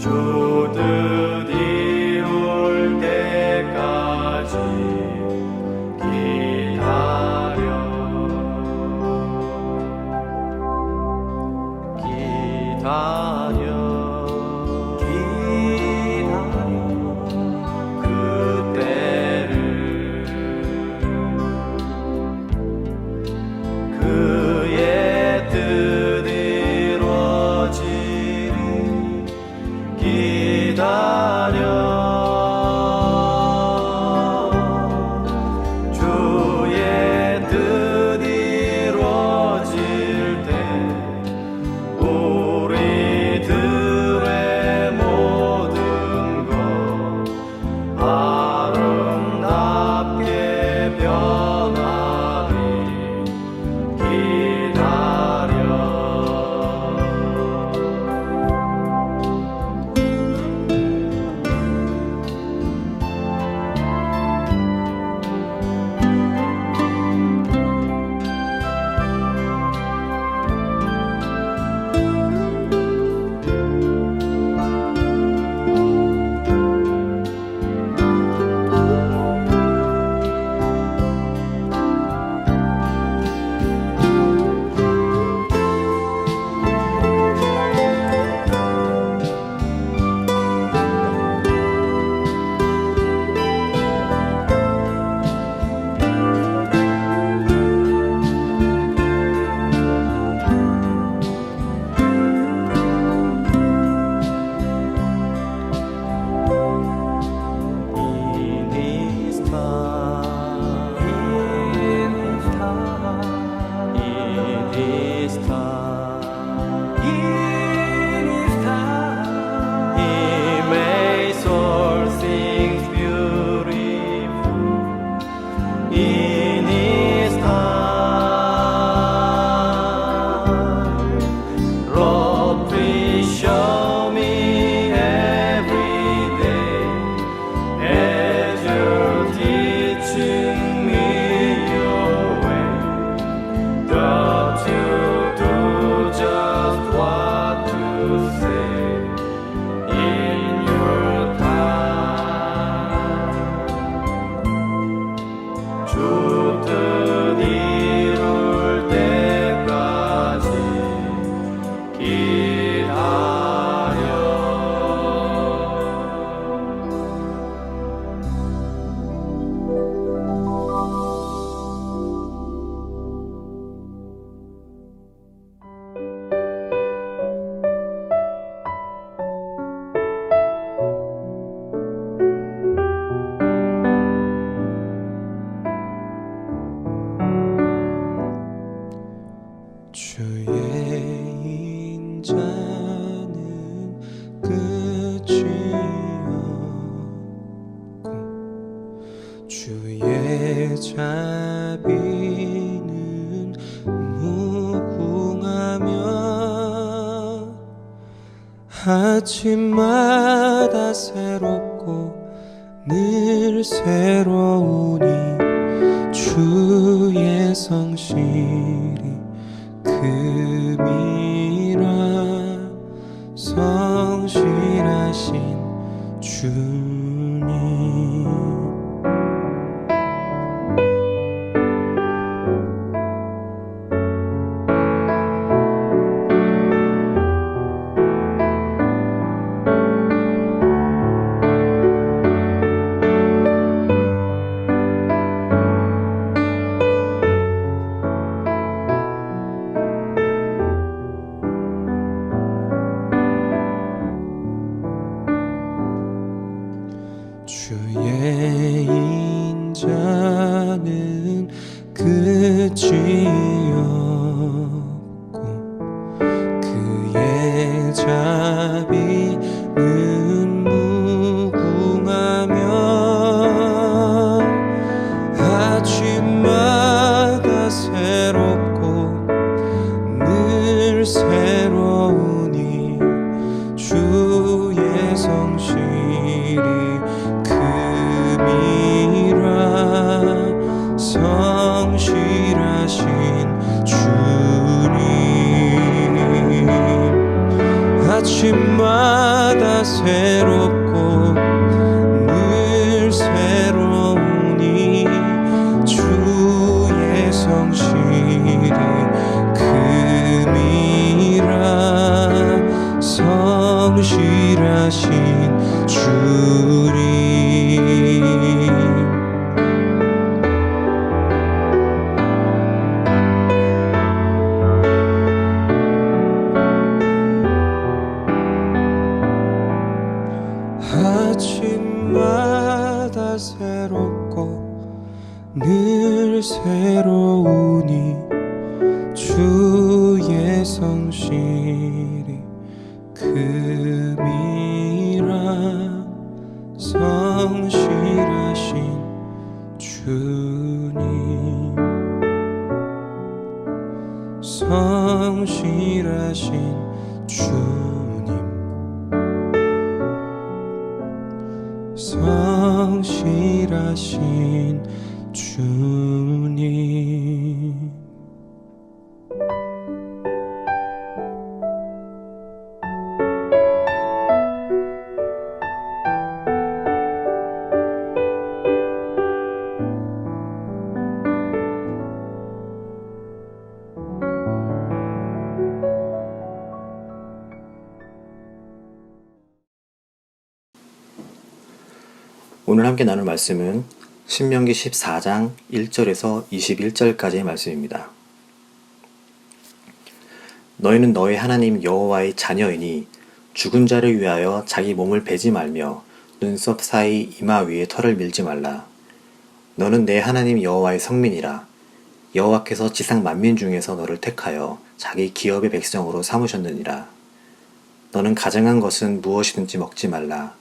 주들이 올 때까지 기다려 그때를 그의 뜻 이루어지리 기다려 주의 뜻 이루어질 때 우리들의 모든 것 아름답게 변하리 기다려 주의 인자는 끝이 없고 주의 자비는 무궁하며 아침마다 새롭고 늘 새로우니 주의 성실이 금이라 성실하신 주님. 주의 인자는 끝이 없고 그의 자비는 무궁하며 아침마다 새롭고 늘 새로우니 주의 성실이 금이라 성실하신 주님. 아침마다 새롭고 늘 새로우니 주의 성실이 금이라 성실하신 주님. 아침마다 새롭고 늘 새로우니 주의 성실이 금이라 성실하신 주님. 성실하신 주님. 성실하신 주님. 오늘 함께 나눌 말씀은 신명기 14장 1절에서 21절까지의 말씀입니다. 너희는 너희 하나님 여호와의 자녀이니 죽은 자를 위하여 자기 몸을 베지 말며 눈썹 사이 이마 위에 털을 밀지 말라. 너는 내 하나님 여호와의 성민이라. 여호와께서 지상 만민 중에서 너를 택하여 자기 기업의 백성으로 삼으셨느니라. 너는 가증한 것은 무엇이든지 먹지 말라.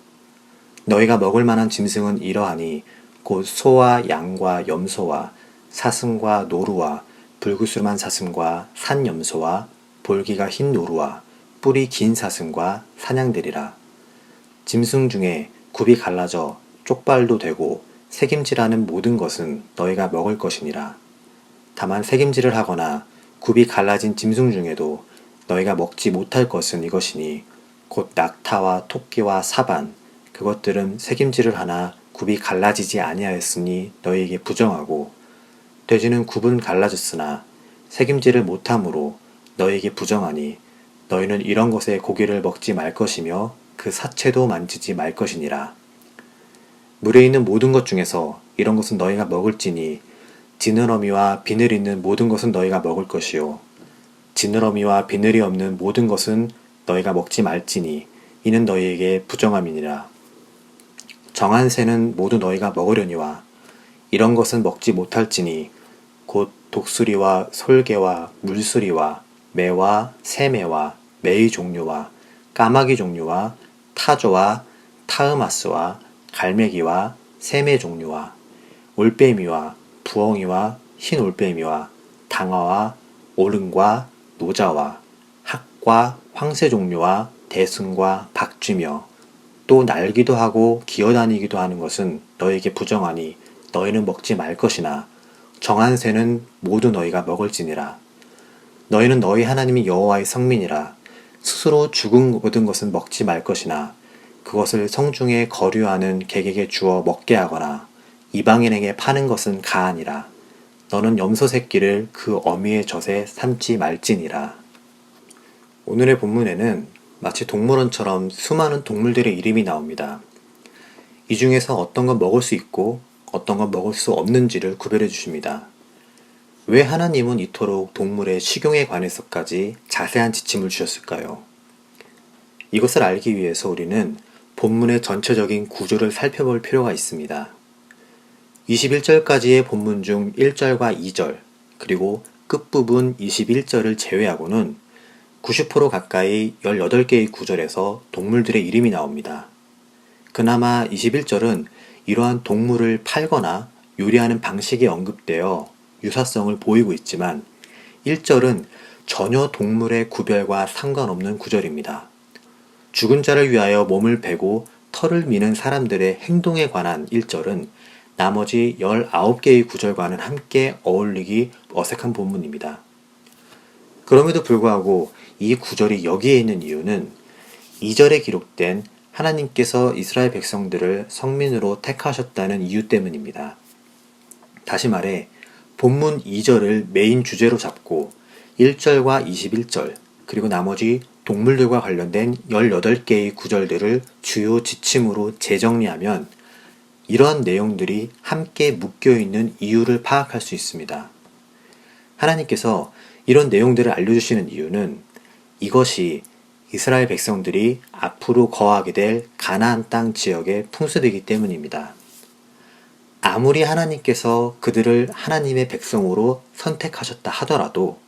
너희가 먹을 만한 짐승은 이러하니 곧 소와 양과 염소와 사슴과 노루와 불구스름한 사슴과 산염소와 볼기가 흰 노루와 뿔이 긴 사슴과 사냥들이라. 짐승 중에 굽이 갈라져 쪽발도 되고 새김질하는 모든 것은 너희가 먹을 것이니라. 다만 새김질을 하거나 굽이 갈라진 짐승 중에도 너희가 먹지 못할 것은 이것이니 곧 낙타와 토끼와 사반, 그것들은 새김질을 하나 굽이 갈라지지 아니하였으니 너희에게 부정하고, 돼지는 굽은 갈라졌으나 새김질을 못함으로 너희에게 부정하니 너희는 이런 것의 고기를 먹지 말 것이며 그 사체도 만지지 말 것이니라. 물에 있는 모든 것 중에서 이런 것은 너희가 먹을지니 지느러미와 비늘 있는 모든 것은 너희가 먹을 것이요 지느러미와 비늘이 없는 모든 것은 너희가 먹지 말지니 이는 너희에게 부정함이니라. 정한 새는 모두 너희가 먹으려니와 이런 것은 먹지 못할지니 곧 독수리와 솔개와 물수리와 매와 새매와 매의 종류와 까마귀 종류와 타조와 타으마스와 갈매기와 새매 종류와 올빼미와 부엉이와 흰 올빼미와 당어와 오름과 노자와 학과 황새 종류와 대승과 박쥐며 또 날기도 하고 기어다니기도 하는 것은 너희에게 부정하니 너희는 먹지 말 것이나 정한 새는 모두 너희가 먹을지니라. 너희는 너희 하나님이 여호와의 성민이라. 스스로 죽은 모든 것은 먹지 말 것이나 그것을 성중에 거류하는 객에게 주어 먹게 하거나 이방인에게 파는 것은 가하니라. 너는 염소 새끼를 그 어미의 젖에 삶지 말지니라. 오늘의 본문에는 마치 동물원처럼 수많은 동물들의 이름이 나옵니다. 이 중에서 어떤 건 먹을 수 있고 어떤 건 먹을 수 없는지를 구별해 주십니다. 왜 하나님은 이토록 동물의 식용에 관해서까지 자세한 지침을 주셨을까요? 이것을 알기 위해서 우리는 본문의 전체적인 구조를 살펴볼 필요가 있습니다. 21절까지의 본문 중 1절과 2절, 그리고 끝부분 21절을 제외하고는 90% 가까이 18개의 구절에서 동물들의 이름이 나옵니다. 그나마 21절은 이러한 동물을 팔거나 요리하는 방식이 언급되어 유사성을 보이고 있지만 1절은 전혀 동물의 구별과 상관없는 구절입니다. 죽은 자를 위하여 몸을 베고 털을 미는 사람들의 행동에 관한 1절은 나머지 19개의 구절과는 함께 어울리기 어색한 본문입니다. 그럼에도 불구하고 이 구절이 여기에 있는 이유는 2절에 기록된 하나님께서 이스라엘 백성들을 성민으로 택하셨다는 이유 때문입니다. 다시 말해 본문 2절을 메인 주제로 잡고 1절과 21절 그리고 나머지 동물들과 관련된 18개의 구절들을 주요 지침으로 재정리하면 이러한 내용들이 함께 묶여있는 이유를 파악할 수 있습니다. 하나님께서 이런 내용들을 알려주시는 이유는 이것이 이스라엘 백성들이 앞으로 거하게 될 가나안 땅 지역의 풍수되기 때문입니다. 아무리 하나님께서 그들을 하나님의 백성으로 선택하셨다 하더라도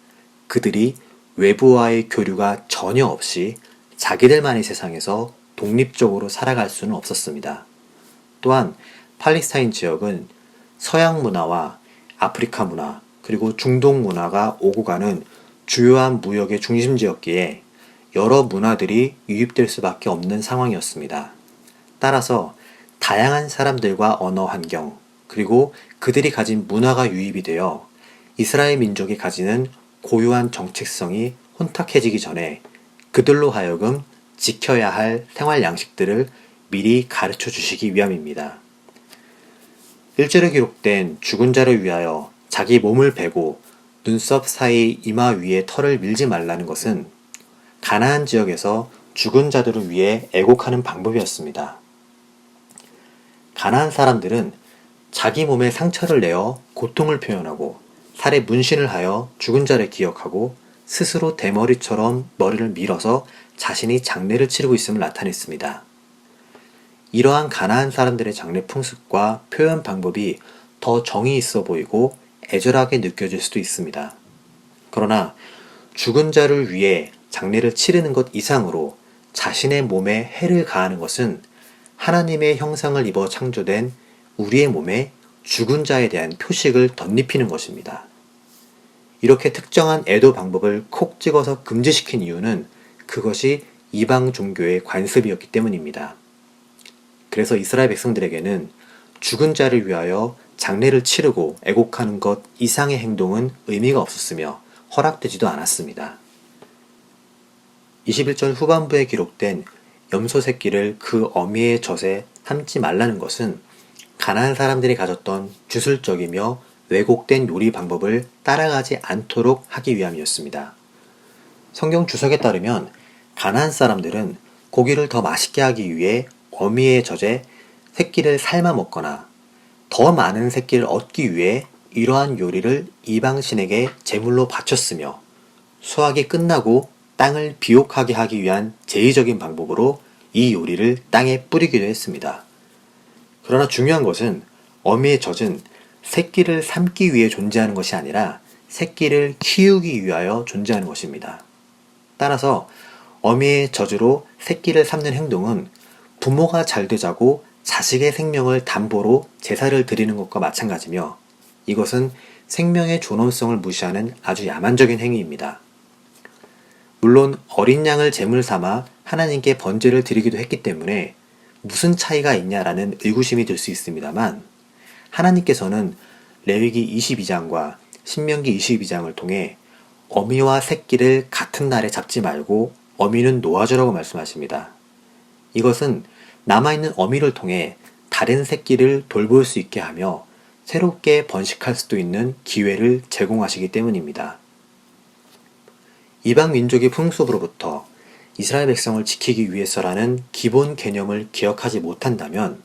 그들이 외부와의 교류가 전혀 없이 자기들만의 세상에서 독립적으로 살아갈 수는 없었습니다. 또한 팔레스타인 지역은 서양 문화와 아프리카 문화 그리고 중동 문화가 오고 가는 주요한 무역의 중심지였기에 여러 문화들이 유입될 수밖에 없는 상황이었습니다. 따라서 다양한 사람들과 언어 환경 그리고 그들이 가진 문화가 유입이 되어 이스라엘 민족이 가지는 고유한 정체성이 혼탁해지기 전에 그들로 하여금 지켜야 할 생활 양식들을 미리 가르쳐 주시기 위함입니다. 1절에 기록된 죽은 자를 위하여 자기 몸을 베고 눈썹 사이 이마 위에 털을 밀지 말라는 것은 가나안 지역에서 죽은 자들을 위해 애곡하는 방법이었습니다. 가나안 사람들은 자기 몸에 상처를 내어 고통을 표현하고 살에 문신을 하여 죽은 자를 기억하고 스스로 대머리처럼 머리를 밀어서 자신이 장례를 치르고 있음을 나타냈습니다. 이러한 가나안 사람들의 장례 풍습과 표현 방법이 더 정이 있어 보이고 애절하게 느껴질 수도 있습니다. 그러나 죽은 자를 위해 장례를 치르는 것 이상으로 자신의 몸에 해를 가하는 것은 하나님의 형상을 입어 창조된 우리의 몸에 죽은 자에 대한 표식을 덧입히는 것입니다. 이렇게 특정한 애도 방법을 콕 찍어서 금지시킨 이유는 그것이 이방 종교의 관습이었기 때문입니다. 그래서 이스라엘 백성들에게는 죽은 자를 위하여 장례를 치르고 애곡하는 것 이상의 행동은 의미가 없었으며 허락되지도 않았습니다. 21절 후반부에 기록된 염소 새끼를 그 어미의 젖에 삼지 말라는 것은 가나안 사람들이 가졌던 주술적이며 왜곡된 요리 방법을 따라가지 않도록 하기 위함이었습니다. 성경 주석에 따르면 가나안 사람들은 고기를 더 맛있게 하기 위해 어미의 젖에 새끼를 삶아 먹거나 더 많은 새끼를 얻기 위해 이러한 요리를 이방신에게 제물로 바쳤으며 수확이 끝나고 땅을 비옥하게 하기 위한 제의적인 방법으로 이 요리를 땅에 뿌리기도 했습니다. 그러나 중요한 것은 어미의 젖은 새끼를 삶기 위해 존재하는 것이 아니라 새끼를 키우기 위하여 존재하는 것입니다. 따라서 어미의 젖으로 새끼를 삶는 행동은 부모가 잘 되자고 자식의 생명을 담보로 제사를 드리는 것과 마찬가지며 이것은 생명의 존엄성을 무시하는 아주 야만적인 행위입니다. 물론 어린 양을 제물 삼아 하나님께 번제를 드리기도 했기 때문에 무슨 차이가 있냐라는 의구심이 들 수 있습니다만 하나님께서는 레위기 22장과 신명기 22장을 통해 어미와 새끼를 같은 날에 잡지 말고 어미는 놓아주라고 말씀하십니다. 이것은 남아있는 어미를 통해 다른 새끼를 돌볼 수 있게 하며 새롭게 번식할 수도 있는 기회를 제공하시기 때문입니다. 이방 민족의 풍습으로부터 이스라엘 백성을 지키기 위해서라는 기본 개념을 기억하지 못한다면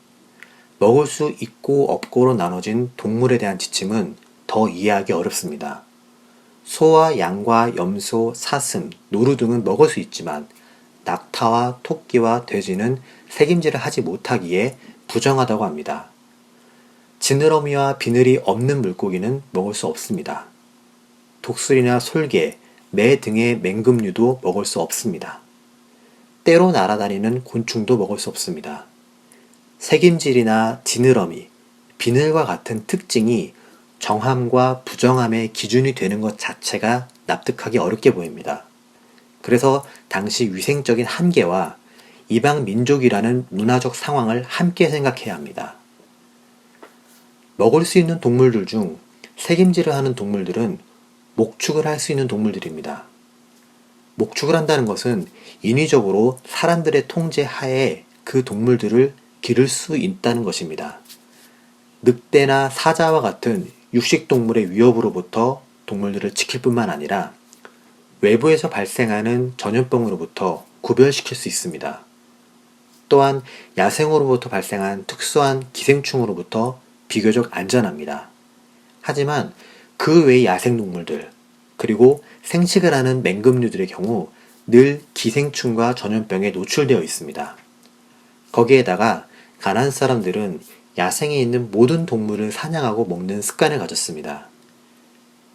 먹을 수 있고 없고로 나눠진 동물에 대한 지침은 더 이해하기 어렵습니다. 소와 양과 염소, 사슴, 노루 등은 먹을 수 있지만 낙타와 토끼와 돼지는 색임질을 하지 못하기에 부정하다고 합니다. 지느러미와 비늘이 없는 물고기는 먹을 수 없습니다. 독수리나 솔개, 매 등의 맹금류도 먹을 수 없습니다. 때로 날아다니는 곤충도 먹을 수 없습니다. 색임질이나 지느러미, 비늘과 같은 특징이 정함과 부정함의 기준이 되는 것 자체가 납득하기 어렵게 보입니다. 그래서 당시 위생적인 한계와 이방 민족이라는 문화적 상황을 함께 생각해야 합니다. 먹을 수 있는 동물들 중 색임질을 하는 동물들은 목축을 할 수 있는 동물들입니다. 목축을 한다는 것은 인위적으로 사람들의 통제 하에 그 동물들을 기를 수 있다는 것입니다. 늑대나 사자와 같은 육식동물의 위협으로부터 동물들을 지킬 뿐만 아니라 외부에서 발생하는 전염병으로부터 구별시킬 수 있습니다. 또한 야생으로부터 발생한 특수한 기생충으로부터 비교적 안전합니다. 하지만 그 외의 야생동물들, 그리고 생식을 하는 맹금류들의 경우 늘 기생충과 전염병에 노출되어 있습니다. 거기에다가 가나안 사람들은 야생에 있는 모든 동물을 사냥하고 먹는 습관을 가졌습니다.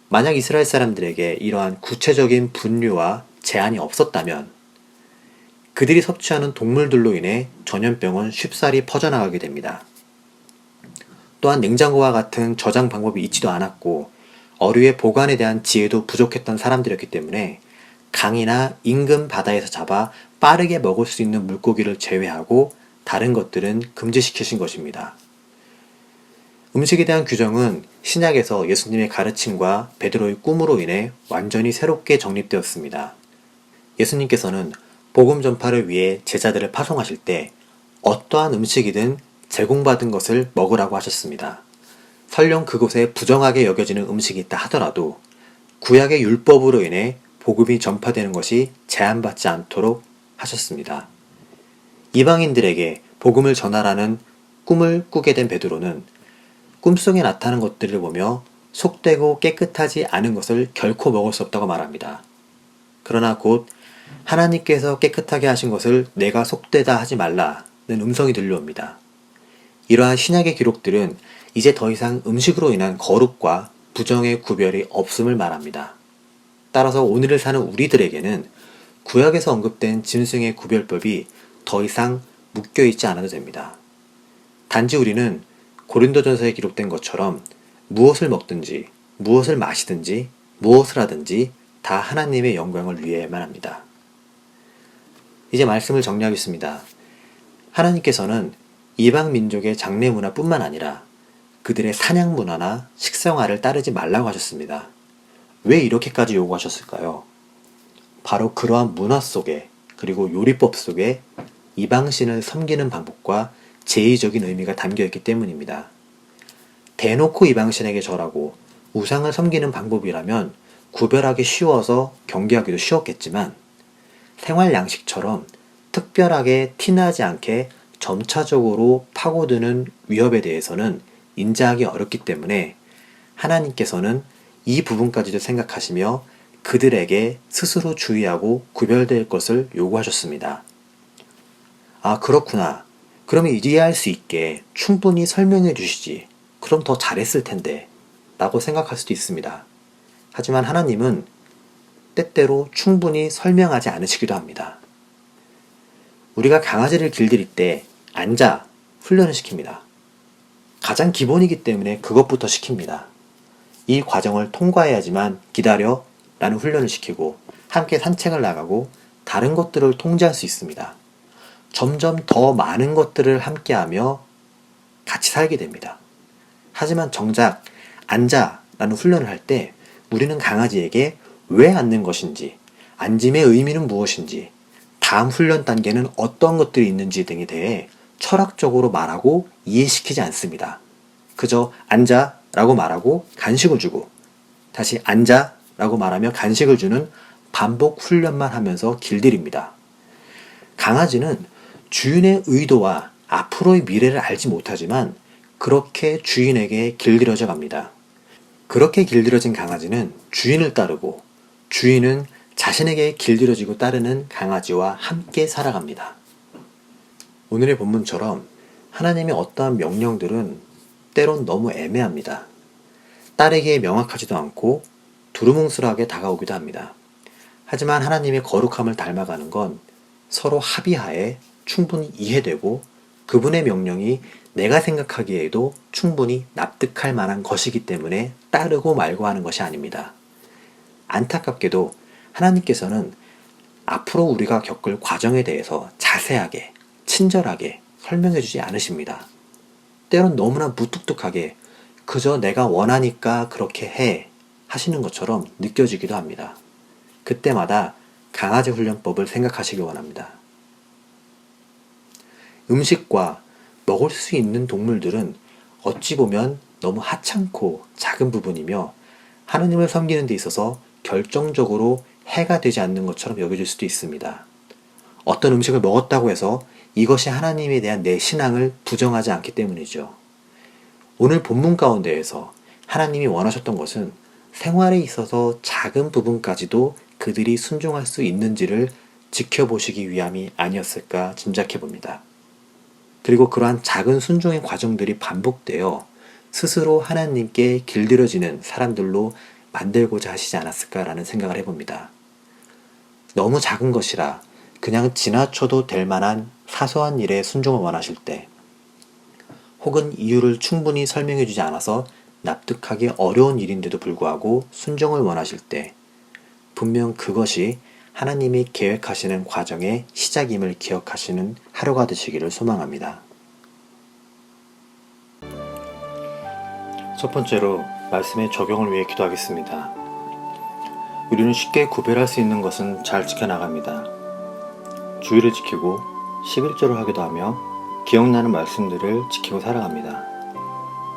만약 이스라엘 사람들에게 이러한 구체적인 분류와 제한이 없었다면 그들이 섭취하는 동물들로 인해 전염병은 쉽사리 퍼져나가게 됩니다. 또한 냉장고와 같은 저장 방법이 있지도 않았고 어류의 보관에 대한 지혜도 부족했던 사람들이었기 때문에 강이나 인근 바다에서 잡아 빠르게 먹을 수 있는 물고기를 제외하고 다른 것들은 금지시키신 것입니다. 음식에 대한 규정은 신약에서 예수님의 가르침과 베드로의 꿈으로 인해 완전히 새롭게 정립되었습니다. 예수님께서는 복음 전파를 위해 제자들을 파송하실 때 어떠한 음식이든 제공받은 것을 먹으라고 하셨습니다. 설령 그곳에 부정하게 여겨지는 음식이 있다 하더라도 구약의 율법으로 인해 복음이 전파되는 것이 제한받지 않도록 하셨습니다. 이방인들에게 복음을 전하라는 꿈을 꾸게 된 베드로는 꿈속에 나타난 것들을 보며 속되고 깨끗하지 않은 것을 결코 먹을 수 없다고 말합니다. 그러나 곧 하나님께서 깨끗하게 하신 것을 내가 속되다 하지 말라는 음성이 들려옵니다. 이러한 신약의 기록들은 이제 더 이상 음식으로 인한 거룩과 부정의 구별이 없음을 말합니다. 따라서 오늘을 사는 우리들에게는 구약에서 언급된 짐승의 구별법이 더 이상 묶여있지 않아도 됩니다. 단지 우리는 고린도전서에 기록된 것처럼 무엇을 먹든지 무엇을 마시든지 무엇을 하든지 다 하나님의 영광을 위해야만 합니다. 이제 말씀을 정리하겠습니다. 하나님께서는 이방 민족의 장례 문화뿐만 아니라 그들의 사냥 문화나 식생활을 따르지 말라고 하셨습니다. 왜 이렇게까지 요구하셨을까요? 바로 그러한 문화 속에, 그리고 요리법 속에 이방신을 섬기는 방법과 제의적인 의미가 담겨있기 때문입니다. 대놓고 이방신에게 절하고 우상을 섬기는 방법이라면 구별하기 쉬워서 경계하기도 쉬웠겠지만 생활 양식처럼 특별하게 티나지 않게 점차적으로 파고드는 위협에 대해서는 인지하기 어렵기 때문에 하나님께서는 이 부분까지도 생각하시며 그들에게 스스로 주의하고 구별될 것을 요구하셨습니다. 아, 그렇구나. 그러면 이해할 수 있게 충분히 설명해 주시지. 그럼 더 잘했을 텐데. 라고 생각할 수도 있습니다. 하지만 하나님은 때때로 충분히 설명하지 않으시기도 합니다. 우리가 강아지를 길들일 때 앉아 훈련을 시킵니다. 가장 기본이기 때문에 그것부터 시킵니다. 이 과정을 통과해야지만 기다려 라는 훈련을 시키고 함께 산책을 나가고 다른 것들을 통제할 수 있습니다. 점점 더 많은 것들을 함께하며 같이 살게 됩니다. 하지만 정작 앉아 라는 훈련을 할 때 우리는 강아지에게 왜 앉는 것인지, 앉음의 의미는 무엇인지, 다음 훈련 단계는 어떤 것들이 있는지 등에 대해 철학적으로 말하고 이해시키지 않습니다. 그저 앉아 라고 말하고 간식을 주고 다시 앉아 라고 말하며 간식을 주는 반복 훈련만 하면서 길들입니다. 강아지는 주인의 의도와 앞으로의 미래를 알지 못하지만 그렇게 주인에게 길들여져 갑니다. 그렇게 길들여진 강아지는 주인을 따르고 주인은 자신에게 길들여지고 따르는 강아지와 함께 살아갑니다. 오늘의 본문처럼 하나님의 어떠한 명령들은 때론 너무 애매합니다. 따르기에 명확하지도 않고 두루뭉술하게 다가오기도 합니다. 하지만 하나님의 거룩함을 닮아가는 건 서로 합의하에 충분히 이해되고 그분의 명령이 내가 생각하기에도 충분히 납득할 만한 것이기 때문에 따르고 말고 하는 것이 아닙니다. 안타깝게도 하나님께서는 앞으로 우리가 겪을 과정에 대해서 자세하게, 친절하게 설명해 주지 않으십니다. 때론 너무나 무뚝뚝하게 그저 내가 원하니까 그렇게 해 하시는 것처럼 느껴지기도 합니다. 그때마다 강아지 훈련법을 생각하시기 원합니다. 음식과 먹을 수 있는 동물들은 어찌 보면 너무 하찮고 작은 부분이며 하느님을 섬기는 데 있어서 결정적으로 해가 되지 않는 것처럼 여겨질 수도 있습니다. 어떤 음식을 먹었다고 해서 이것이 하나님에 대한 내 신앙을 부정하지 않기 때문이죠. 오늘 본문 가운데에서 하나님이 원하셨던 것은 생활에 있어서 작은 부분까지도 그들이 순종할 수 있는지를 지켜보시기 위함이 아니었을까 짐작해 봅니다. 그리고 그러한 작은 순종의 과정들이 반복되어 스스로 하나님께 길들여지는 사람들로 만들고자 하시지 않았을까라는 생각을 해봅니다. 너무 작은 것이라 그냥 지나쳐도 될 만한 사소한 일에 순종을 원하실 때, 혹은 이유를 충분히 설명해 주지 않아서 납득하기 어려운 일인데도 불구하고 순종을 원하실 때, 분명 그것이 하나님이 계획하시는 과정의 시작임을 기억하시는 하루가 되시기를 소망합니다. 첫 번째로 말씀의 적용을 위해 기도하겠습니다. 우리는 쉽게 구별할 수 있는 것은 잘 지켜나갑니다. 주의를 지키고 11조를 하기도 하며 기억나는 말씀들을 지키고 살아갑니다.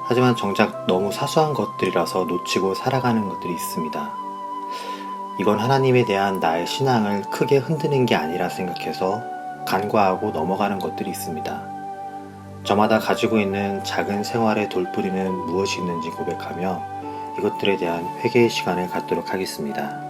하지만 정작 너무 사소한 것들이라서 놓치고 살아가는 것들이 있습니다. 이건 하나님에 대한 나의 신앙을 크게 흔드는 게 아니라 생각해서 간과하고 넘어가는 것들이 있습니다. 저마다 가지고 있는 작은 생활의 돌부리는 무엇이 있는지 고백하며 이것들에 대한 회개의 시간을 갖도록 하겠습니다.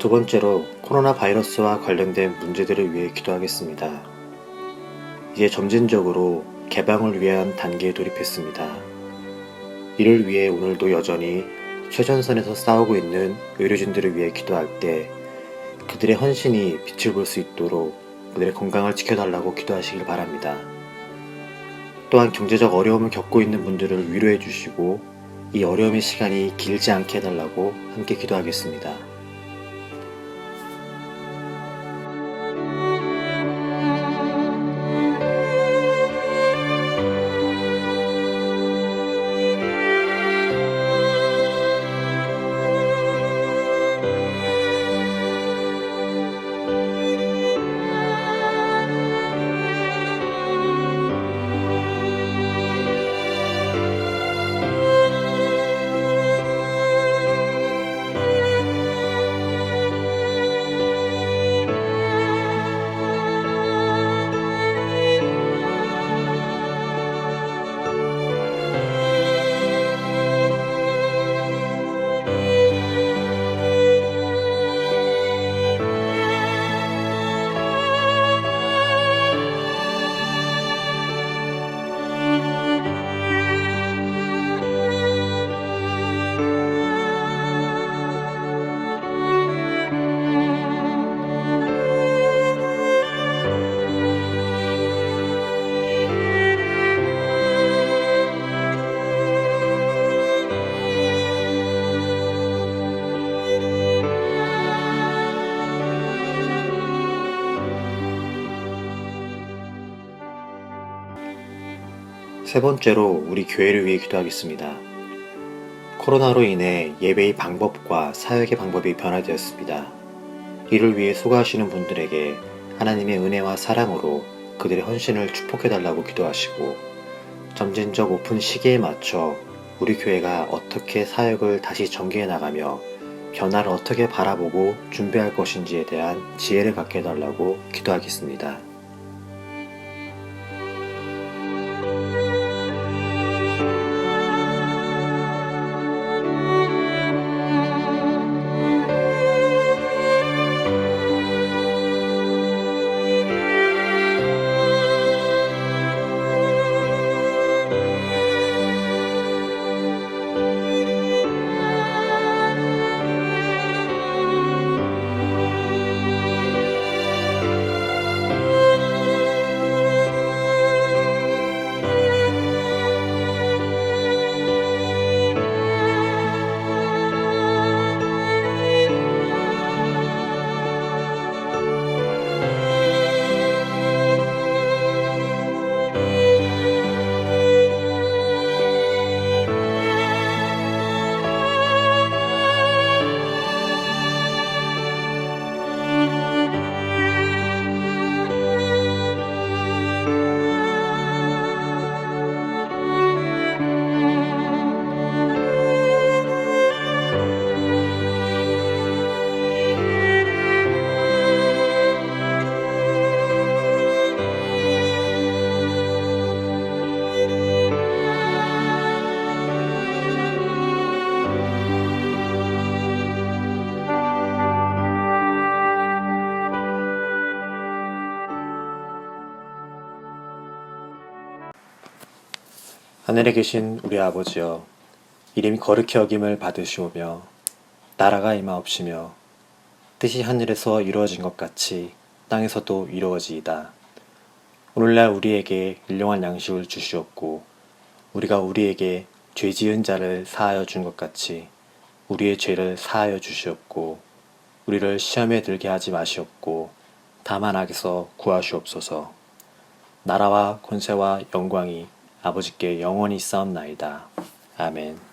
두 번째로 코로나 바이러스와 관련된 문제들을 위해 기도하겠습니다. 이제 점진적으로 개방을 위한 단계에 돌입했습니다. 이를 위해 오늘도 여전히 최전선에서 싸우고 있는 의료진들을 위해 기도할 때 그들의 헌신이 빛을 볼 수 있도록 그들의 건강을 지켜달라고 기도하시길 바랍니다. 또한 경제적 어려움을 겪고 있는 분들을 위로해 주시고 이 어려움의 시간이 길지 않게 해달라고 함께 기도하겠습니다. 세 번째로 우리 교회를 위해 기도하겠습니다. 코로나로 인해 예배의 방법과 사역의 방법이 변화되었습니다. 이를 위해 수고하시는 분들에게 하나님의 은혜와 사랑으로 그들의 헌신을 축복해달라고 기도하시고, 점진적 오픈 시기에 맞춰 우리 교회가 어떻게 사역을 다시 전개해 나가며 변화를 어떻게 바라보고 준비할 것인지에 대한 지혜를 갖게 해달라고 기도하겠습니다. 하늘에 계신 우리 아버지여, 이름이 거룩히 여김을 받으시오며 나라가 임하옵시며 뜻이 하늘에서 이루어진 것 같이 땅에서도 이루어지이다. 오늘날 우리에게 일용할 양식을 주시옵고, 우리가 우리에게 죄 지은 자를 사하여 준 것 같이 우리의 죄를 사하여 주시옵고, 우리를 시험에 들게 하지 마시옵고 다만 악에서 구하시옵소서. 나라와 권세와 영광이 아버지께 영원히 있사옵나이다. 아멘.